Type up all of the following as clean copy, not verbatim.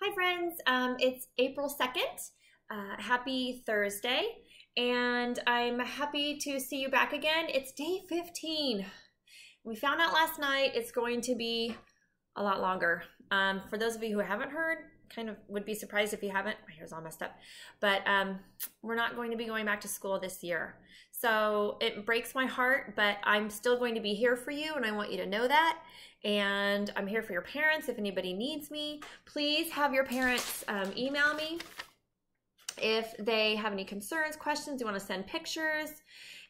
Hi friends, it's April 2nd. Happy Thursday, and I'm happy to see you back again. It's day 15. We found out last night it's going to be a lot longer. For those of you who haven't heard, kind of would be surprised if you haven't. My hair's all messed up. But we're not going to be going back to school this year. So it breaks my heart, but I'm still going to be here for you, and I want you to know that. And I'm here for your parents if anybody needs me. Please have your parents email me if they have any concerns, questions, you want to send pictures.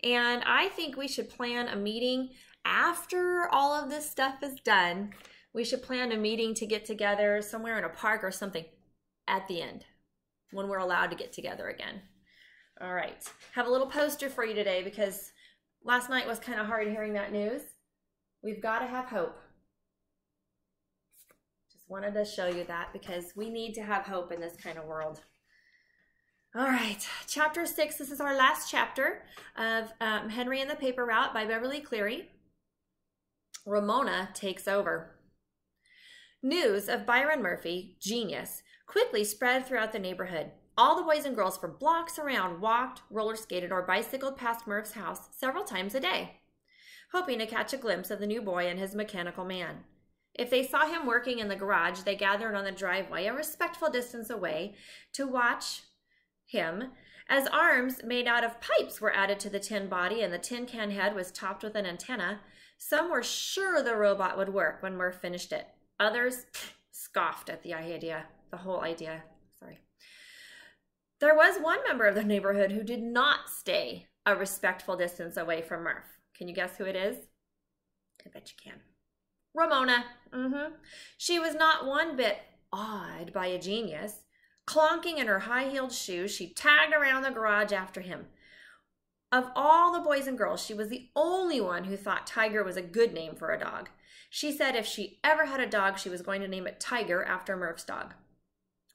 And I think we should plan a meeting after all of this stuff is done. We should plan a meeting to get together somewhere in a park or something at the end when we're allowed to get together again. All right, have a little poster for you today because last night was kind of hard hearing that news. We've got to have hope. Just wanted to show you that because we need to have hope in this kind of world. All right, chapter 6. This is our last chapter of Henry and the Paper Route by Beverly Cleary. Ramona takes over. News of Byron Murphy, genius, quickly spread throughout the neighborhood. All the boys and girls for blocks around walked, roller skated, or bicycled past Murph's house several times a day, hoping to catch a glimpse of the new boy and his mechanical man. If they saw him working in the garage, they gathered on the driveway a respectful distance away to watch him as arms made out of pipes were added to the tin body and the tin can head was topped with an antenna. Some were sure the robot would work when Murph finished it. Others scoffed at the whole idea. There was one member of the neighborhood who did not stay a respectful distance away from Murph. Can you guess who it is? I bet you can. Ramona. She was not one bit awed by a genius. Clonking in her high-heeled shoes, she tagged around the garage after him. Of all the boys and girls, she was the only one who thought Tiger was a good name for a dog. She said if she ever had a dog, she was going to name it Tiger after Murph's dog.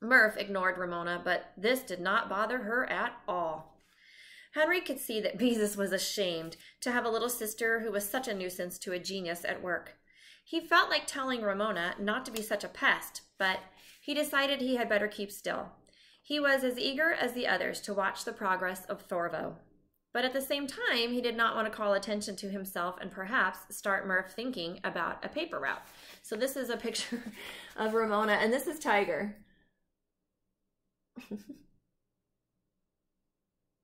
Murph ignored Ramona, but this did not bother her at all. Henry could see that Beezus was ashamed to have a little sister who was such a nuisance to a genius at work. He felt like telling Ramona not to be such a pest, but he decided he had better keep still. He was as eager as the others to watch the progress of Thorvo. But at the same time, he did not want to call attention to himself and perhaps start Murph thinking about a paper route. So this is a picture of Ramona, and this is Tiger.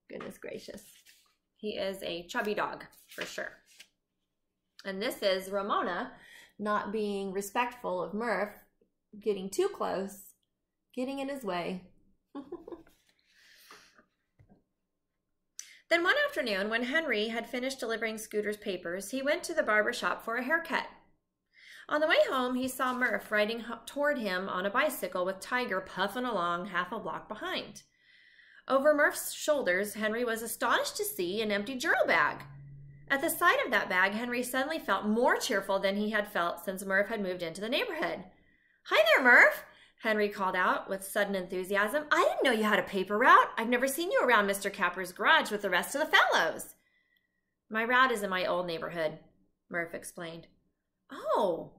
Goodness gracious. He is a chubby dog, for sure. And this is Ramona not being respectful of Murph, getting too close, getting in his way. Then one afternoon, when Henry had finished delivering Scooter's papers, he went to the barber shop for a haircut. On the way home, he saw Murph riding toward him on a bicycle with Tiger puffing along half a block behind. Over Murph's shoulders, Henry was astonished to see an empty journal bag. At the sight of that bag, Henry suddenly felt more cheerful than he had felt since Murph had moved into the neighborhood. "Hi there, Murph!" Henry called out with sudden enthusiasm. "I didn't know you had a paper route. I've never seen you around Mr. Capper's garage with the rest of the fellows." "My route is in my old neighborhood," Murph explained. "Oh,"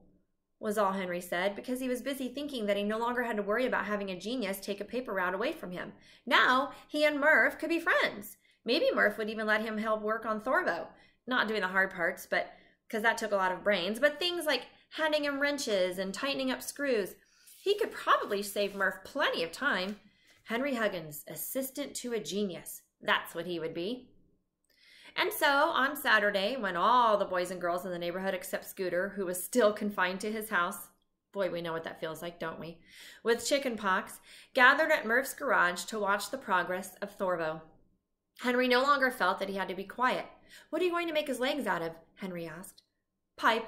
was all Henry said, because he was busy thinking that he no longer had to worry about having a genius take a paper route away from him. Now he and Murph could be friends. Maybe Murph would even let him help work on Thorvo. Not doing the hard parts, but because that took a lot of brains, but things like handing him wrenches and tightening up screws. He could probably save Murph plenty of time. Henry Huggins, assistant to a genius. That's what he would be. And so, on Saturday, when all the boys and girls in the neighborhood except Scooter, who was still confined to his house, boy, we know what that feels like, don't we, with chicken pox, gathered at Murph's garage to watch the progress of Thorvo. Henry no longer felt that he had to be quiet. "What are you going to make his legs out of?" Henry asked. "Pipe,"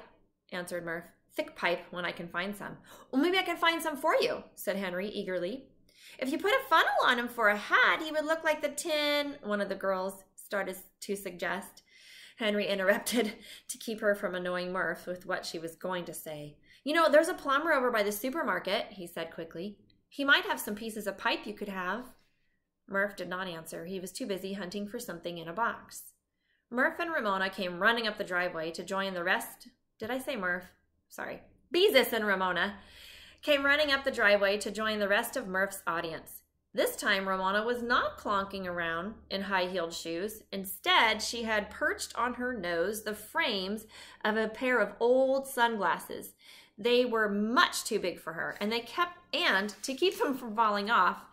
answered Murph. "Thick pipe when I can find some." "Well, maybe I can find some for you," said Henry eagerly. "If you put a funnel on him for a hat, he would look like the tin," one of the girls started to suggest. Henry interrupted to keep her from annoying Murph with what she was going to say. "You know, there's a plumber over by the supermarket," he said quickly. "He might have some pieces of pipe you could have." Murph did not answer. He was too busy hunting for something in a box. Murph and Ramona came running up the driveway to join the rest. Did I say Murph? Sorry. Beezus and Ramona came running up the driveway to join the rest of Murph's audience. This time, Ramona was not clonking around in high-heeled shoes. Instead, she had perched on her nose the frames of a pair of old sunglasses. They were much too big for her, and to keep them from falling off,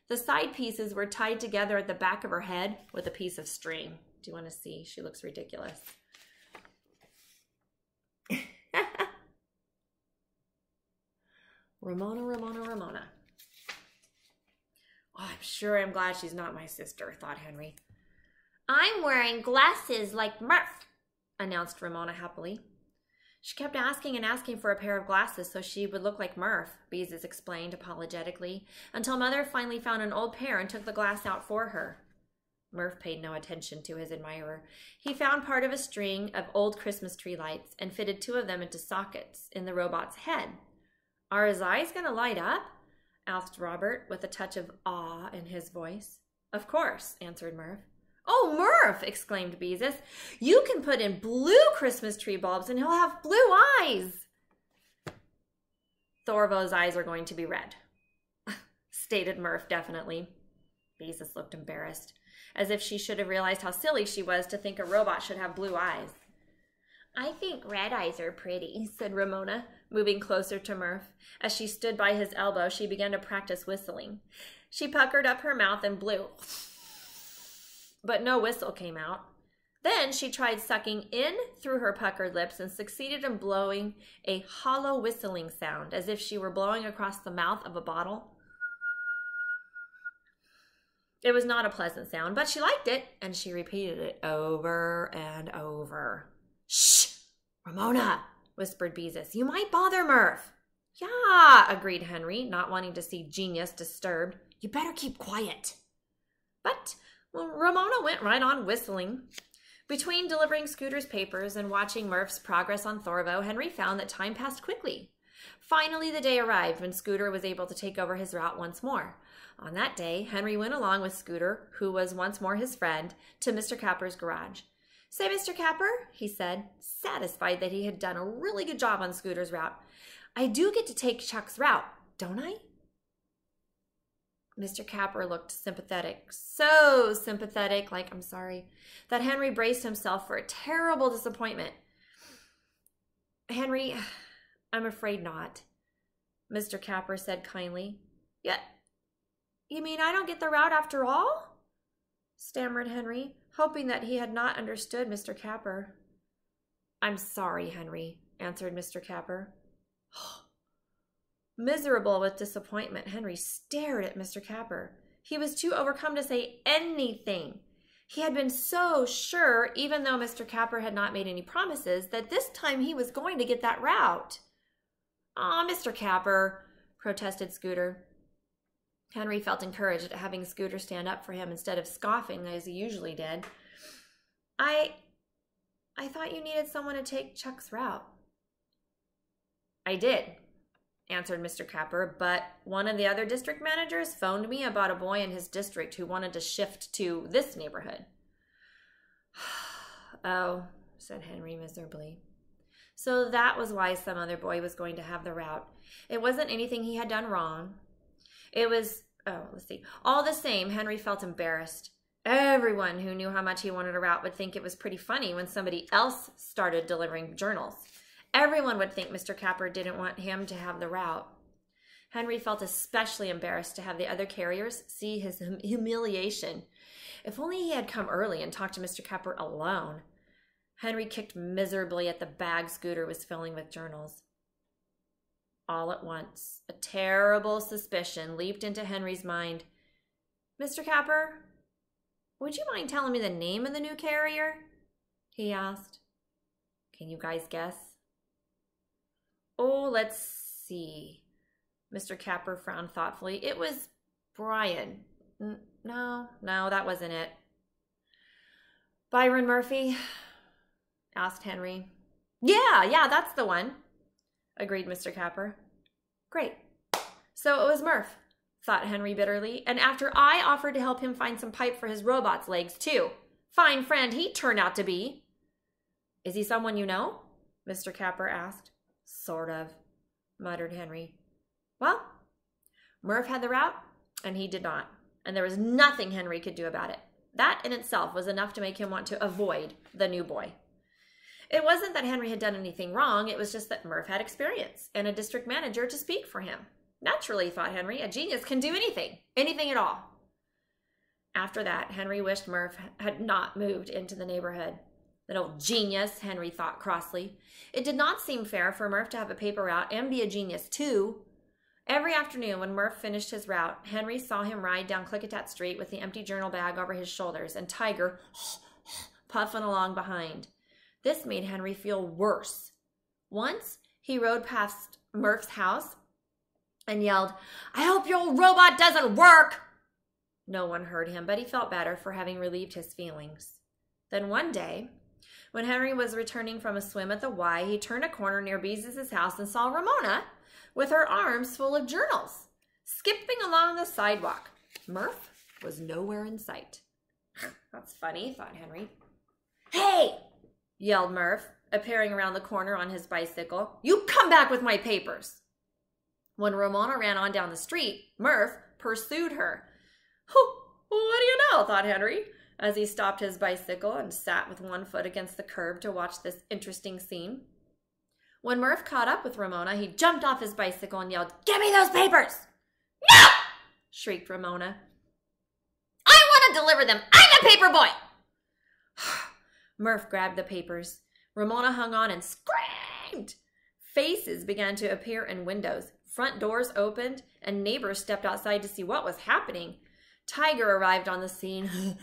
the side pieces were tied together at the back of her head with a piece of string. Do you want to see? She looks ridiculous. Ramona, Ramona, Ramona. Oh, I'm glad she's not my sister, thought Henry. I'm wearing glasses like Murph, announced Ramona happily. She kept asking and asking for a pair of glasses so she would look like Murph, Beezus explained apologetically, until Mother finally found an old pair and took the glass out for her. Murph paid no attention to his admirer. He found part of a string of old Christmas tree lights and fitted 2 of them into sockets in the robot's head. Are his eyes going to light up? Asked Robert with a touch of awe in his voice. Of course, answered Murph. Oh, Murph, exclaimed Beezus. You can put in blue Christmas tree bulbs and he'll have blue eyes. Thorvo's eyes are going to be red, stated Murph definitely. Beezus looked embarrassed, as if she should have realized how silly she was to think a robot should have blue eyes. I think red eyes are pretty, said Ramona, moving closer to Murph. As she stood by his elbow, she began to practice whistling. She puckered up her mouth and blew, but no whistle came out. Then she tried sucking in through her puckered lips and succeeded in blowing a hollow whistling sound, as if she were blowing across the mouth of a bottle. It was not a pleasant sound, but she liked it, and she repeated it over and over. Shh! Ramona, whispered Beezus. You might bother Murph. Yeah, agreed Henry, not wanting to see genius disturbed. You better keep quiet. But Ramona went right on whistling. Between delivering Scooter's papers and watching Murph's progress on Thorvo, Henry found that time passed quickly. Finally, the day arrived when Scooter was able to take over his route once more. On that day, Henry went along with Scooter, who was once more his friend, to Mr. Capper's garage. Say, Mr. Capper, he said, satisfied that he had done a really good job on Scooter's route. I do get to take Chuck's route, don't I? Mr. Capper looked sympathetic, so sympathetic, like, I'm sorry, that Henry braced himself for a terrible disappointment. Henry, I'm afraid not, Mr. Capper said kindly. Yeah, you mean I don't get the route after all? Stammered Henry, hoping that he had not understood Mr. Capper. I'm sorry, Henry, answered Mr. Capper. Miserable with disappointment, Henry stared at Mr. Capper. He was too overcome to say anything. He had been so sure, even though Mr. Capper had not made any promises, that this time he was going to get that route. Aw, Mr. Capper, protested Scooter. Henry felt encouraged at having Scooter stand up for him instead of scoffing as he usually did. I thought you needed someone to take Chuck's route. I did, answered Mr. Capper, but one of the other district managers phoned me about a boy in his district who wanted to shift to this neighborhood. Oh, said Henry miserably. So that was why some other boy was going to have the route. It wasn't anything he had done wrong. It was, all the same, Henry felt embarrassed. Everyone who knew how much he wanted a route would think it was pretty funny when somebody else started delivering journals. Everyone would think Mr. Capper didn't want him to have the route. Henry felt especially embarrassed to have the other carriers see his humiliation. If only he had come early and talked to Mr. Capper alone. Henry kicked miserably at the bag Scooter was filling with journals. All at once, a terrible suspicion leaped into Henry's mind. Mr. Capper, would you mind telling me the name of the new carrier? He asked. Can you guys guess? Oh, let's see. Mr. Capper frowned thoughtfully. It was Brian. No, that wasn't it. Byron Murphy? Asked Henry. Yeah, that's the one, agreed Mr. Capper. Great. So it was Murph, thought Henry bitterly, and after I offered to help him find some pipe for his robot's legs, too. Fine friend he turned out to be. Is he someone you know? Mr. Capper asked. Sort of, muttered Henry. Well, Murph had the route, and he did not. And there was nothing Henry could do about it. That in itself was enough to make him want to avoid the new boy. It wasn't that Henry had done anything wrong. It was just that Murph had experience and a district manager to speak for him. Naturally, thought Henry, a genius can do anything at all. After that, Henry wished Murph had not moved into the neighborhood. That old genius, Henry thought crossly. It did not seem fair for Murph to have a paper route and be a genius too. Every afternoon when Murph finished his route, Henry saw him ride down Klickitat Street with the empty journal bag over his shoulders and Tiger puffing along behind. This made Henry feel worse. Once, he rode past Murph's house and yelled, "I hope your old robot doesn't work!" No one heard him, but he felt better for having relieved his feelings. Then one day, when Henry was returning from a swim at the Y, he turned a corner near Beezus' house and saw Ramona with her arms full of journals, skipping along the sidewalk. Murph was nowhere in sight. That's funny, thought Henry. "Hey!" yelled Murph, appearing around the corner on his bicycle. "You come back with my papers!" When Ramona ran on down the street, Murph pursued her. What do you know, thought Henry, as he stopped his bicycle and sat with one foot against the curb to watch this interesting scene. When Murph caught up with Ramona, he jumped off his bicycle and yelled, "Give me those papers!" "No!" shrieked Ramona. "I want to deliver them! I'm a paper boy!" Murph grabbed the papers. Ramona hung on and screamed. Faces began to appear in windows. Front doors opened, and neighbors stepped outside to see what was happening. Tiger arrived on the scene,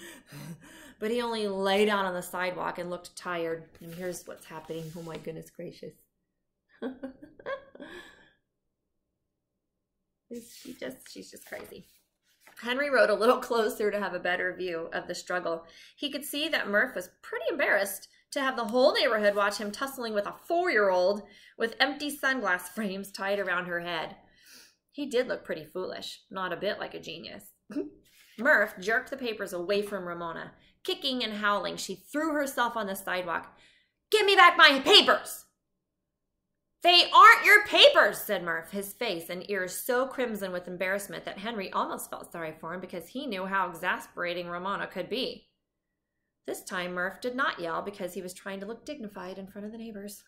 but he only lay down on the sidewalk and looked tired. And here's what's happening. Oh my goodness gracious. She's just crazy. Henry rode a little closer to have a better view of the struggle. He could see that Murph was pretty embarrassed to have the whole neighborhood watch him tussling with a 4-year-old with empty sunglass frames tied around her head. He did look pretty foolish, not a bit like a genius. Murph jerked the papers away from Ramona. Kicking and howling, she threw herself on the sidewalk. "Give me back my papers!" "They aren't your papers," said Murph, his face and ears so crimson with embarrassment that Henry almost felt sorry for him because he knew how exasperating Ramona could be. This time, Murph did not yell because he was trying to look dignified in front of the neighbors.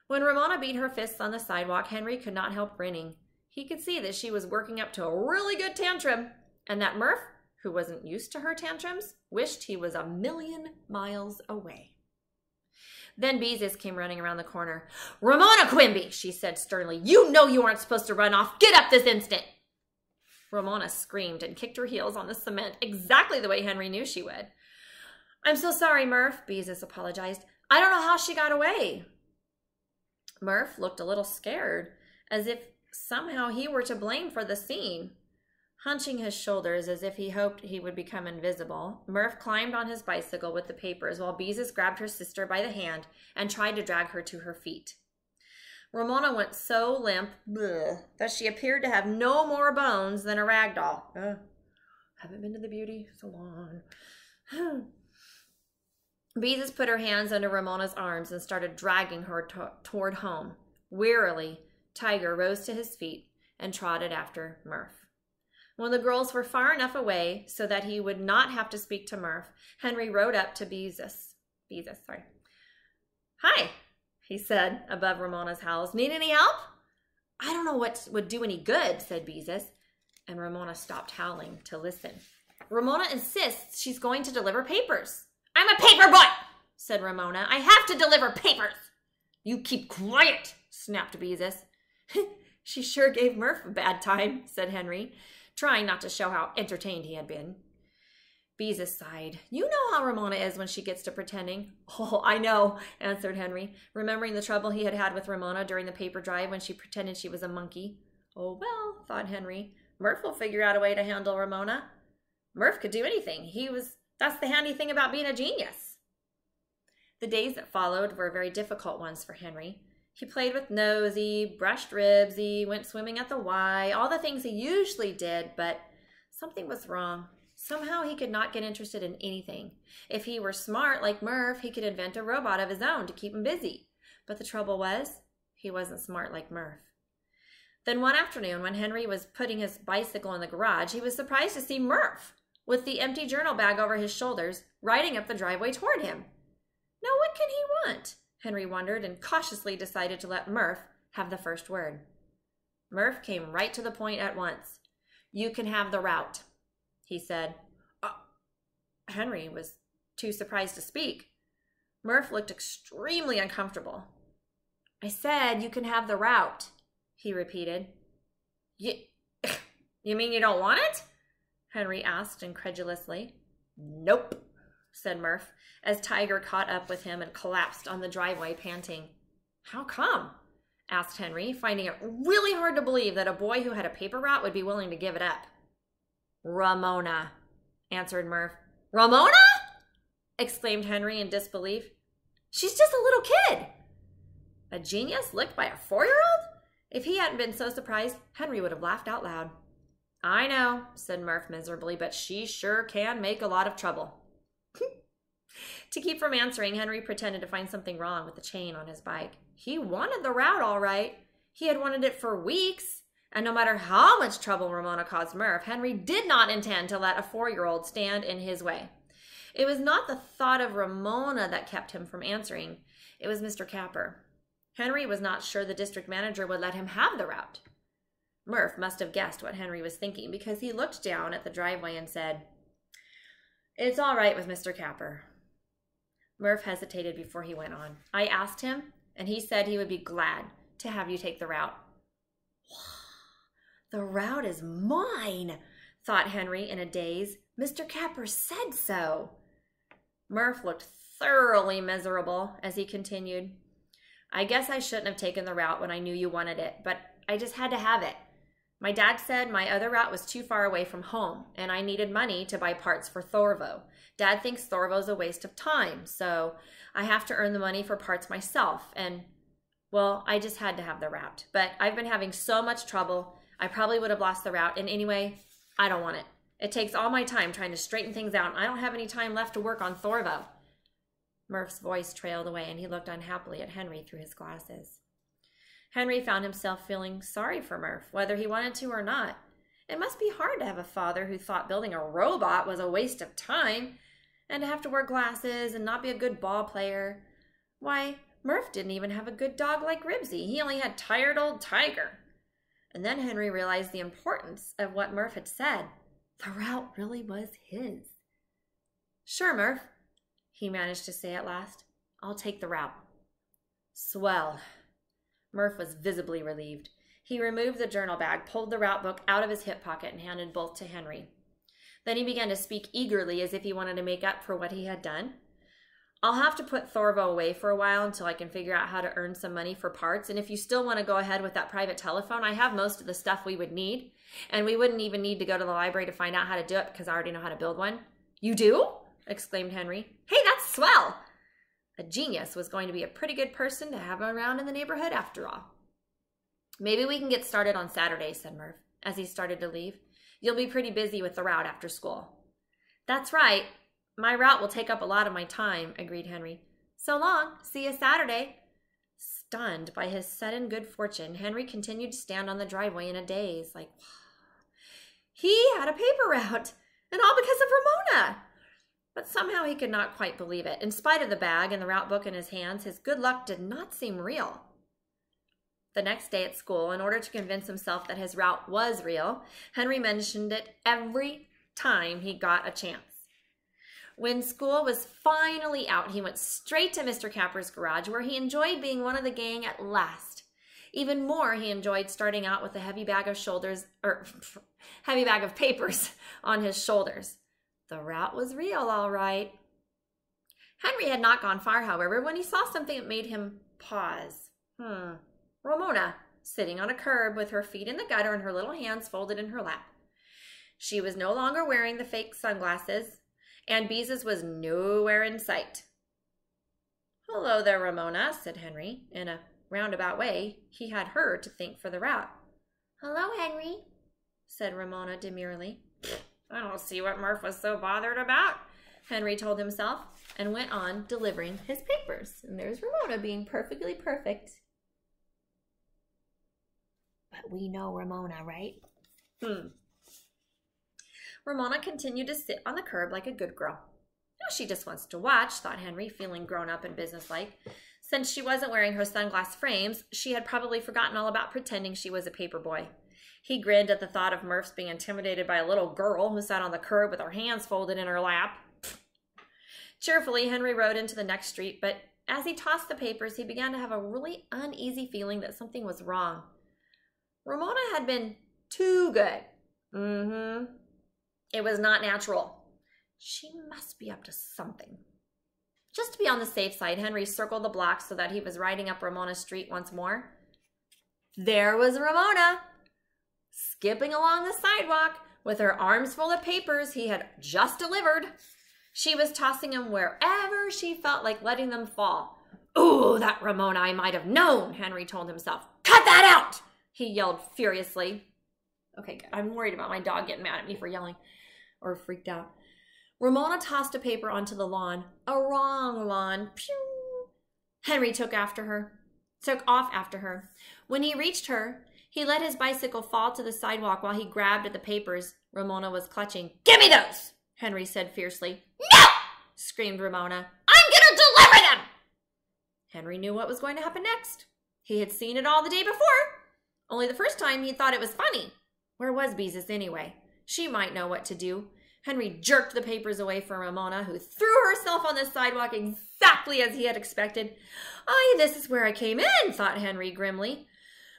When Ramona beat her fists on the sidewalk, Henry could not help grinning. He could see that she was working up to a really good tantrum, and that Murph, who wasn't used to her tantrums, wished he was 1,000,000 miles away. Then Beezus came running around the corner. "Ramona Quimby," she said sternly, "you know you aren't supposed to run off. Get up this instant." Ramona screamed and kicked her heels on the cement exactly the way Henry knew she would. "I'm so sorry, Murph," Beezus apologized. "I don't know how she got away." Murph looked a little scared, as if somehow he were to blame for the scene. Hunching his shoulders as if he hoped he would become invisible, Murph climbed on his bicycle with the papers while Beezus grabbed her sister by the hand and tried to drag her to her feet. Ramona went so limp that she appeared to have no more bones than a rag doll. Haven't been to the beauty salon. Beezus put her hands under Ramona's arms and started dragging her toward home. Wearily, Tiger rose to his feet and trotted after Murph. When the girls were far enough away so that he would not have to speak to Murph, Henry rode up to Beezus. "Hi," he said above Ramona's howls. "Need any help?" "I don't know what would do any good," said Beezus, and Ramona stopped howling to listen. "Ramona insists she's going to deliver papers." "I'm a paper boy," said Ramona. "I have to deliver papers." "You keep quiet," snapped Beezus. "She sure gave Murph a bad time," said Henry, trying not to show how entertained he had been. Beezus sighed. "You know how Ramona is when she gets to pretending." "Oh, I know," answered Henry, remembering the trouble he had had with Ramona during the paper drive when she pretended she was a monkey. Oh, well, thought Henry, Murph will figure out a way to handle Ramona. Murph could do anything. That's the handy thing about being a genius. The days that followed were very difficult ones for Henry. He played with Nosy, brushed Ribsy, went swimming at the Y, all the things he usually did, but something was wrong. Somehow he could not get interested in anything. If he were smart like Murph, he could invent a robot of his own to keep him busy. But the trouble was, he wasn't smart like Murph. Then one afternoon, when Henry was putting his bicycle in the garage, he was surprised to see Murph, with the empty journal bag over his shoulders, riding up the driveway toward him. Now what can he want? Henry wondered, and cautiously decided to let Murph have the first word. Murph came right to the point at once. "You can have the route," he said. Henry was too surprised to speak. Murph looked extremely uncomfortable. "I said you can have the route," he repeated. You mean you don't want it?" Henry asked incredulously. "Nope," said Murph, as Tiger caught up with him and collapsed on the driveway, panting. "How come?" asked Henry, finding it really hard to believe that a boy who had a paper route would be willing to give it up. "Ramona," answered Murph. "Ramona?" exclaimed Henry in disbelief. "She's just a little kid." A genius licked by a 4-year-old? If he hadn't been so surprised, Henry would have laughed out loud. "I know," said Murph miserably, "but she sure can make a lot of trouble." To keep from answering, Henry pretended to find something wrong with the chain on his bike. He wanted the route, all right. He had wanted it for weeks. And no matter how much trouble Ramona caused Murph, Henry did not intend to let a 4-year-old stand in his way. It was not the thought of Ramona that kept him from answering. It was Mr. Capper. Henry was not sure the district manager would let him have the route. Murph must have guessed what Henry was thinking, because he looked down at the driveway and said, "It's all right with Mr. Capper." Murph hesitated before he went on. "I asked him, and he said he would be glad to have you take the route." "The route is mine," thought Henry in a daze. "Mr. Capper said so." Murph looked thoroughly miserable as he continued. "I guess I shouldn't have taken the route when I knew you wanted it, but I just had to have it. My dad said my other route was too far away from home, and I needed money to buy parts for Thorvo. Dad thinks Thorvo's a waste of time, so I have to earn the money for parts myself, and, well, I just had to have the route. But I've been having so much trouble, I probably would have lost the route, and anyway, I don't want it. It takes all my time trying to straighten things out, and I don't have any time left to work on Thorvo." Murph's voice trailed away, and he looked unhappily at Henry through his glasses. Henry found himself feeling sorry for Murph, whether he wanted to or not. It must be hard to have a father who thought building a robot was a waste of time, and to have to wear glasses and not be a good ball player. Why, Murph didn't even have a good dog like Ribsy. He only had tired old Tiger. And then Henry realized the importance of what Murph had said. The route really was his. "Sure, Murph," he managed to say at last. "I'll take the route." "Swell." Murph was visibly relieved. He removed the journal bag, pulled the route book out of his hip pocket, and handed both to Henry. Then he began to speak eagerly as if he wanted to make up for what he had done. "I'll have to put Thorvo away for a while until I can figure out how to earn some money for parts, and if you still want to go ahead with that private telephone, I have most of the stuff we would need, and we wouldn't even need to go to the library to find out how to do it because I already know how to build one." "You do?" exclaimed Henry. "Hey, that's swell!" A genius was going to be a pretty good person to have around in the neighborhood after all. "Maybe we can get started on Saturday," said Murph, as he started to leave. "You'll be pretty busy with the route after school." "That's right. My route will take up a lot of my time," agreed Henry. "So long. See you Saturday." Stunned by his sudden good fortune, Henry continued to stand on the driveway in a daze, like, he had a paper route, and all because of Ramona. But somehow he could not quite believe it. In spite of the bag and the route book in his hands, his good luck did not seem real. The next day at school, in order to convince himself that his route was real, Henry mentioned it every time he got a chance. When school was finally out, he went straight to Mr. Capper's garage, where he enjoyed being one of the gang at last. Even more, he enjoyed starting out with a heavy bag of papers on his shoulders. The route was real, all right. Henry had not gone far, however, when he saw something that made him pause. Ramona, sitting on a curb with her feet in the gutter and her little hands folded in her lap. She was no longer wearing the fake sunglasses, and Beezus was nowhere in sight. "Hello there, Ramona," said Henry. In a roundabout way, he had her to thank for the route. "Hello, Henry," said Ramona demurely. "I don't see what Murph was so bothered about," Henry told himself, and went on delivering his papers. And there's Ramona being perfectly perfect. But But we know Ramona, right? Ramona continued to sit on the curb like a good girl. Oh, she just wants to watch, thought Henry, feeling grown up and businesslike. Since she wasn't wearing her sunglass frames, she had probably forgotten all about pretending she was a paper boy. He grinned at the thought of Murph's being intimidated by a little girl who sat on the curb with her hands folded in her lap. Cheerfully, Henry rode into the next street, but as he tossed the papers, he began to have a really uneasy feeling that something was wrong. Ramona had been too good. It was not natural. She must be up to something. Just to be on the safe side, Henry circled the block so that he was riding up Ramona Street once more. There was Ramona, skipping along the sidewalk with her arms full of papers he had just delivered. She was tossing them wherever she felt like letting them fall. "Ooh, that Ramona I might have known," Henry told himself. "Cut that out!" he yelled furiously. Okay, good. I'm worried about my dog getting mad at me for yelling or freaked out. Ramona tossed a paper onto the lawn. A wrong lawn. Pew! Henry took off after her. When he reached her, he let his bicycle fall to the sidewalk while he grabbed at the papers Ramona was clutching. "Give me those!" Henry said fiercely. "No!" screamed Ramona. "I'm gonna deliver them!" Henry knew what was going to happen next. He had seen it all the day before. Only the first time he thought it was funny. Where was Beezus anyway? She might know what to do. Henry jerked the papers away from Ramona, who threw herself on the sidewalk exactly as he had expected. "Aye, this is where I came in," thought Henry grimly.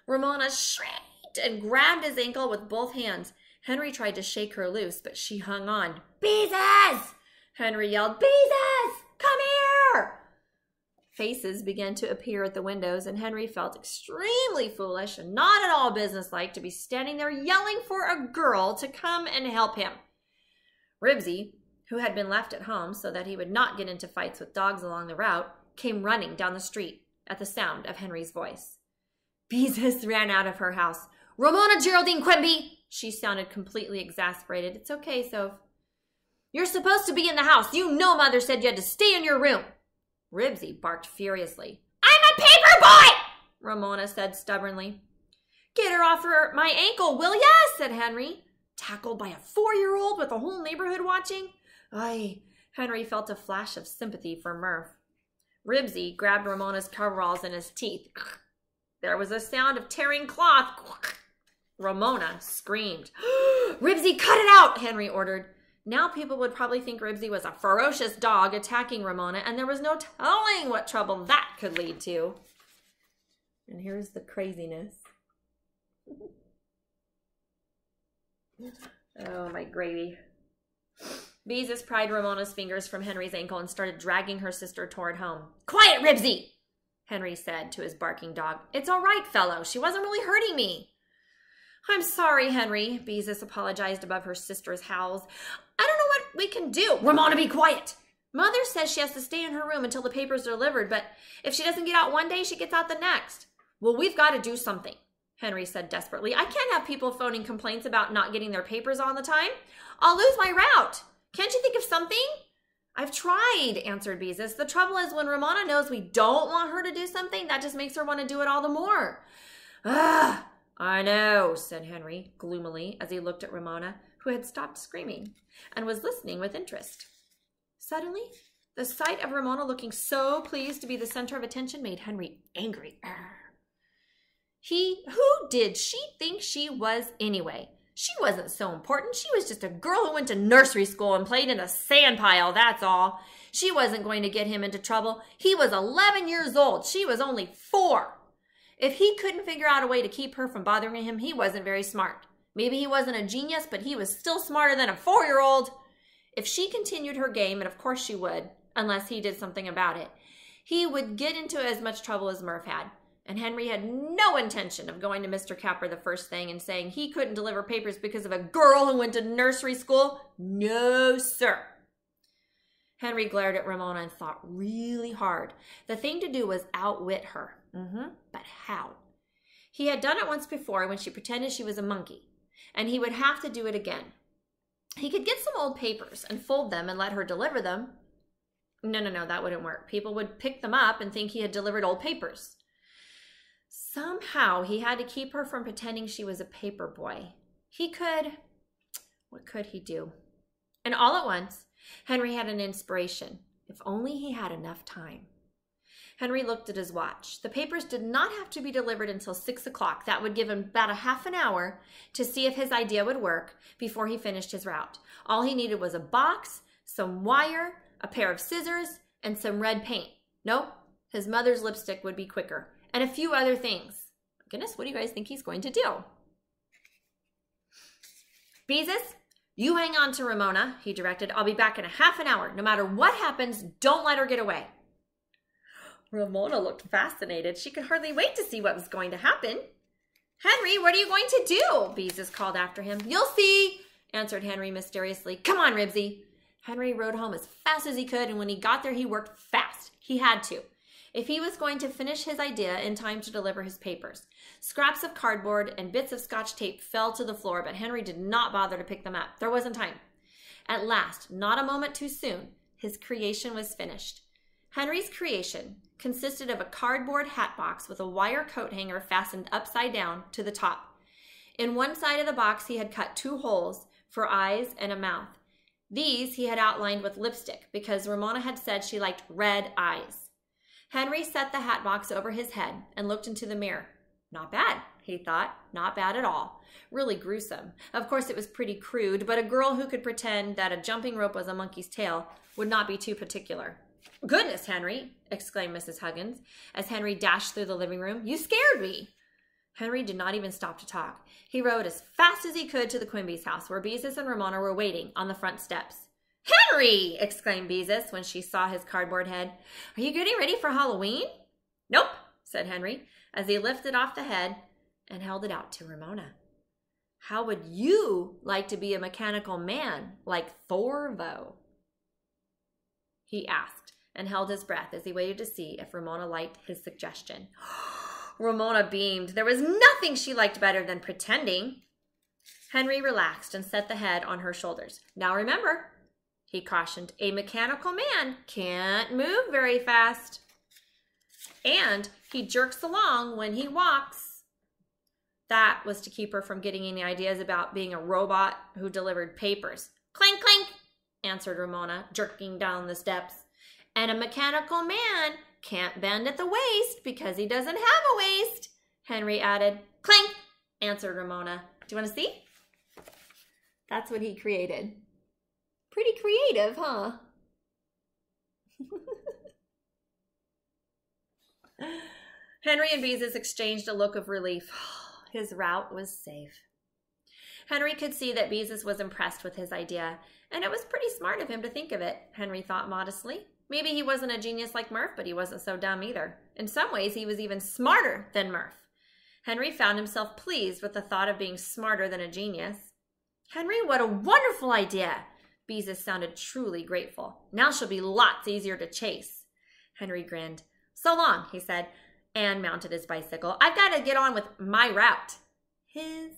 Ramona shrieked and grabbed his ankle with both hands. Henry tried to shake her loose, but she hung on. "Beezus!" Henry yelled. "Beezus! Come here!" Faces began to appear at the windows, and Henry felt extremely foolish and not at all businesslike to be standing there yelling for a girl to come and help him. Ribsy, who had been left at home so that he would not get into fights with dogs along the route, came running down the street at the sound of Henry's voice. Beezus ran out of her house. "Ramona Geraldine Quimby!" She sounded completely exasperated. "It's okay, Soph. You're supposed to be in the house. You know Mother said you had to stay in your room." Ribsy barked furiously. "I'm a paper boy!" Ramona said stubbornly. "Get her off my ankle, will ya?" said Henry. Tackled by a 4-year-old with the whole neighborhood watching? Aye, Henry felt a flash of sympathy for Murph. Ribsy grabbed Ramona's coveralls in his teeth. There was a sound of tearing cloth. Ramona screamed. "Ribsy, cut it out!" Henry ordered. Now people would probably think Ribsy was a ferocious dog attacking Ramona, and there was no telling what trouble that could lead to. And here's the craziness. Oh, my gravy. Beezus pried Ramona's fingers from Henry's ankle and started dragging her sister toward home. "Quiet, Ribsy!" Henry said to his barking dog. "It's all right, fellow. She wasn't really hurting me." "I'm sorry, Henry," Beezus apologized above her sister's howls. "I don't know what we can do." "Ramona, be quiet! Mother says she has to stay in her room until the papers are delivered, but if she doesn't get out one day, she gets out the next." "Well, we've got to do something," Henry said desperately. "I can't have people phoning complaints about not getting their papers all the time. I'll lose my route. Can't you think of something?" "I've tried," answered Beezus. "The trouble is when Ramona knows we don't want her to do something, that just makes her want to do it all the more." "Ugh, I know," said Henry gloomily as he looked at Ramona, who had stopped screaming and was listening with interest. Suddenly, the sight of Ramona looking so pleased to be the center of attention made Henry angry. Who did she think she was anyway? She wasn't so important. She was just a girl who went to nursery school and played in a sand pile, that's all. She wasn't going to get him into trouble. He was 11 years old. She was only 4. If he couldn't figure out a way to keep her from bothering him, he wasn't very smart. Maybe he wasn't a genius, but he was still smarter than a 4-year-old. If she continued her game, and of course she would, unless he did something about it, he would get into as much trouble as Murph had. And Henry had no intention of going to Mr. Capper the first thing and saying he couldn't deliver papers because of a girl who went to nursery school. No, sir. Henry glared at Ramona and thought really hard. The thing to do was outwit her. But how? He had done it once before when she pretended she was a monkey, and he would have to do it again. He could get some old papers and fold them and let her deliver them. No, that wouldn't work. People would pick them up and think he had delivered old papers. Somehow he had to keep her from pretending she was a paper boy. What could he do? And all at once, Henry had an inspiration. If only he had enough time. Henry looked at his watch. The papers did not have to be delivered until 6 o'clock. That would give him about a half an hour to see if his idea would work before he finished his route. All he needed was a box, some wire, a pair of scissors, and some red paint. Nope, his mother's lipstick would be quicker. And a few other things. Goodness, what do you guys think he's going to do? Beezus, you hang on to Ramona, he directed. I'll be back in a half an hour. No matter what happens, don't let her get away. Ramona looked fascinated. She could hardly wait to see what was going to happen. Henry, what are you going to do? Beezus called after him. You'll see, answered Henry mysteriously. Come on, Ribsy. Henry rode home as fast as he could, and when he got there, he worked fast. He had to, if he was going to finish his idea in time to deliver his papers. Scraps of cardboard and bits of Scotch tape fell to the floor, but Henry did not bother to pick them up. There wasn't time. At last, not a moment too soon, his creation was finished. Henry's creation consisted of a cardboard hat box with a wire coat hanger fastened upside down to the top. In one side of the box, he had cut 2 holes for eyes and a mouth. These he had outlined with lipstick because Ramona had said she liked red eyes. Henry set the hat box over his head and looked into the mirror. Not bad, he thought. Not bad at all. Really gruesome. Of course, it was pretty crude, but a girl who could pretend that a jumping rope was a monkey's tail would not be too particular. Goodness, Henry, exclaimed Mrs. Huggins as Henry dashed through the living room. You scared me. Henry did not even stop to talk. He rode as fast as he could to the Quimby's house, where Beezus and Ramona were waiting on the front steps. Henry! Exclaimed Beezus when she saw his cardboard head. Are you getting ready for Halloween? Nope, said Henry, as he lifted off the head and held it out to Ramona. How would you like to be a mechanical man like Thorvo? He asked, and held his breath as he waited to see if Ramona liked his suggestion. Ramona beamed. There was nothing she liked better than pretending. Henry relaxed and set the head on her shoulders. Now remember, he cautioned, a mechanical man can't move very fast. And he jerks along when he walks. That was to keep her from getting any ideas about being a robot who delivered papers. Clink, clink, answered Ramona, jerking down the steps. And a mechanical man can't bend at the waist because he doesn't have a waist, Henry added. Clink, answered Ramona. Do you want to see? That's what he created. Pretty creative, huh? Henry and Beezus exchanged a look of relief. His route was safe. Henry could see that Beezus was impressed with his idea, and it was pretty smart of him to think of it, Henry thought modestly. Maybe he wasn't a genius like Murph, but he wasn't so dumb either. In some ways, he was even smarter than Murph. Henry found himself pleased with the thought of being smarter than a genius. Henry, what a wonderful idea! Beezus sounded truly grateful. Now she'll be lots easier to chase. Henry grinned. So long, he said, and mounted his bicycle. I've got to get on with my route. His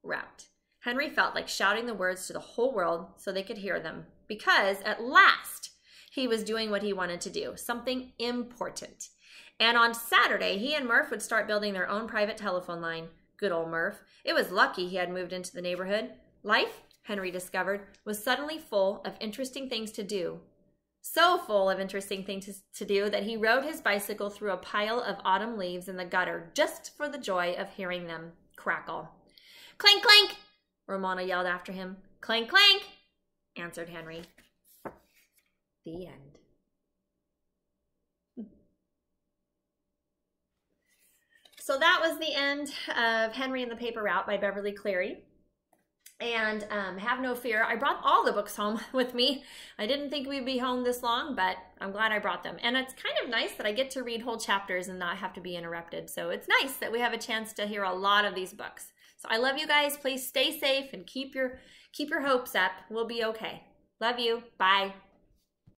route. Henry felt like shouting the words to the whole world so they could hear them, because at last he was doing what he wanted to do, something important. And on Saturday, he and Murph would start building their own private telephone line. Good old Murph. It was lucky he had moved into the neighborhood. Life, Henry discovered, was suddenly full of interesting things to do. So full of interesting things to do that he rode his bicycle through a pile of autumn leaves in the gutter just for the joy of hearing them crackle. Clink, clink, Ramona yelled after him. Clink, clink, answered Henry. The end. So that was the end of Henry and the Paper Route by Beverly Cleary. And have no fear, I brought all the books home with me. I didn't think we'd be home this long, but I'm glad I brought them. And it's kind of nice that I get to read whole chapters and not have to be interrupted. So it's nice that we have a chance to hear a lot of these books. So I love you guys. Please stay safe and keep your hopes up. We'll be okay. Love you. Bye.